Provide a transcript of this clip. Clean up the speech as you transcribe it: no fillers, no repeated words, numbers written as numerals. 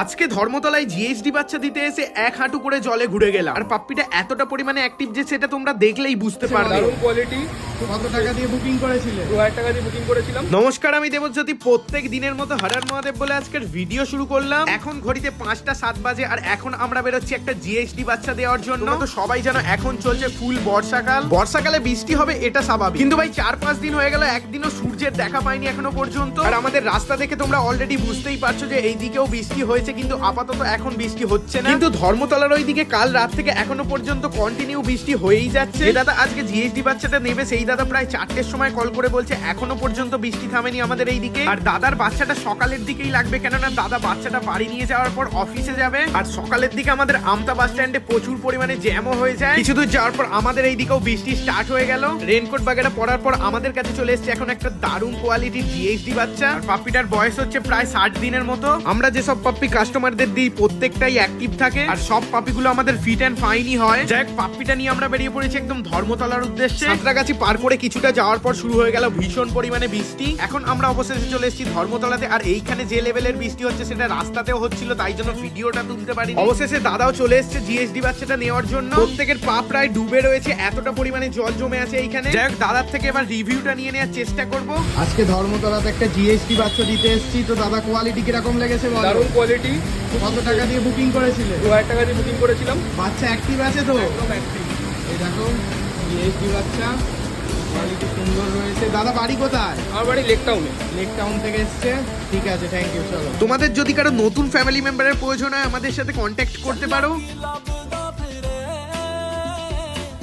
আজকে ধর্মতলায় জিএসডি বাচ্চা দিতে এসে এক হাঁটু করে জলে ঘুরে গেলাম। আর পাপ্পিটা এতটা পরিমাণে অ্যাক্টিভ যে সেটা তোমরা দেখলেই বুঝতে পারবে। দারুণ কোয়ালিটি। কত টাকা দিয়ে বুকিং করেছিলে? 2000 টাকা দিয়ে বুকিং করেছিলাম। নমস্কার, আমি দেবজ্যোতি। প্রত্যেক দিনের মতো হর হর মহাদেব বলে আজকের ভিডিও শুরু করলাম। এখন ঘড়িতে 5টা 7 বাজে আর এখন আমরা বেরোচ্ছি একটা জিএসডি বাচ্চা দেওয়ার জন্য। তো সবাই জানো এখন চলছে ফুল বর্ষাকাল। বর্ষাকালে বৃষ্টি হবে এটা স্বাভাবিক, কিন্তু ভাই 4-5 দিন হয়ে গেল একদিনও সূর্যের দেখা পাইনি এখনো পর্যন্ত। আর আমাদের রাস্তা দেখে তোমরা অলরেডি বুঝতেই পারছো যে এই দিকেও বৃষ্টি হয়েছে, কিন্তু আপাতত এখন বৃষ্টি হচ্ছে না। কিন্তু ধর্মতলার ওই দিকে কাল রাত থেকে এখনো পর্যন্ত কন্টিনিউ বৃষ্টি হয়েই যাচ্ছে। যে দাদা আজকে জিএসডি বাচ্চাটা নেবে সেই দাদা প্রায় 4টের সময় কল করে বলছে এখনো পর্যন্ত বৃষ্টি থামেনি আমাদের এই দিকে। আর দাদার বাচ্চাটা সকালের দিকেই লাগবে, কেননা দাদা বাচ্চাটা বাড়ি নিয়ে যাওয়ার পর অফিসে যাবে। আর সকালের দিকে আমাদের আমতা বাস স্ট্যান্ডে প্রচুর পরিমাণে জ্যামও হয়ে যায়। কিছু দূর যাওয়ার পর আমাদের এই দিকেও বৃষ্টি স্টার্ট হয়ে গেল। রেনকোট বাগেরা পরার পর আমাদের কাছে চলে এসেছে এখন একটা দারুণ কোয়ালিটির জিএসডি বাচ্চা। আর পাপ্পিটার বয়স হচ্ছে প্রায় 60 দিনের মতো। আমরা যে সব পাপ্পি কাস্টমারদের দিই প্রত্যেকটাই অ্যাক্টিভ থাকে আর সব পাপ্পিগুলো আমাদের ফিট অ্যান্ড ফাইনই হয়। যাই হোক, পাপ্পিটা নিয়ে আমরা বেরিয়ে পড়েছি একদম ধর্মতলার উদ্দেশ্যে। সাঁতরাগাছি পার করে কিছুটা যাওয়ার পর শুরু হয়ে গেল ভীষণ পরিমাণে বৃষ্টি। এখন আমরা অবশেষে চলে এসেছি ধর্মতলাতে। আর এইখানে যে লেভেলের বৃষ্টি হচ্ছে সেটা রাস্তাতেও হচ্ছিল, তাই জন্য ভিডিওটা তুলতে পারিনি। অবশেষে দাদাও চলে এসেছে জিএসডি বাচ্চাটা নেওয়ার জন্য। প্রত্যেকের পা প্রায় ডুবে রয়েছে, এতটা পরিমাণে জল জমে আছে এইখানে। যাই হোক, দাদার থেকে এবার রিভিউটা নিয়ে নেওয়ার চেষ্টা করব। আজকে ধর্মতলাতে একটা জিএসটি বাচ্চা দিতে এসেছি, তো দাদা কোয়ালিটি কিরকম লেগেছে বলো? দারুণ কোয়ালিটি। কত টাকা দিয়ে বুকিং করেছিলে? 2000 টাকা দিয়ে বুকিং করেছিলাম। বাচ্চা অ্যাক্টিভ আছে তো? একদম active। এই দেখো জিএসটি বাচ্চা, কোয়ালিটি সুন্দর রয়েছে। দাদা বাড়ি কোথায়? আমার বাড়ি লেক টাউনে। লেক টাউন থেকে এসছে। ঠিক আছে, থ্যাংক ইউ। চলো। তোমাদের যদি কারো নতুন ফ্যামিলি মেম্বারের প্রয়োজন হয় আমাদের সাথে কন্ট্যাক্ট করতে পারো।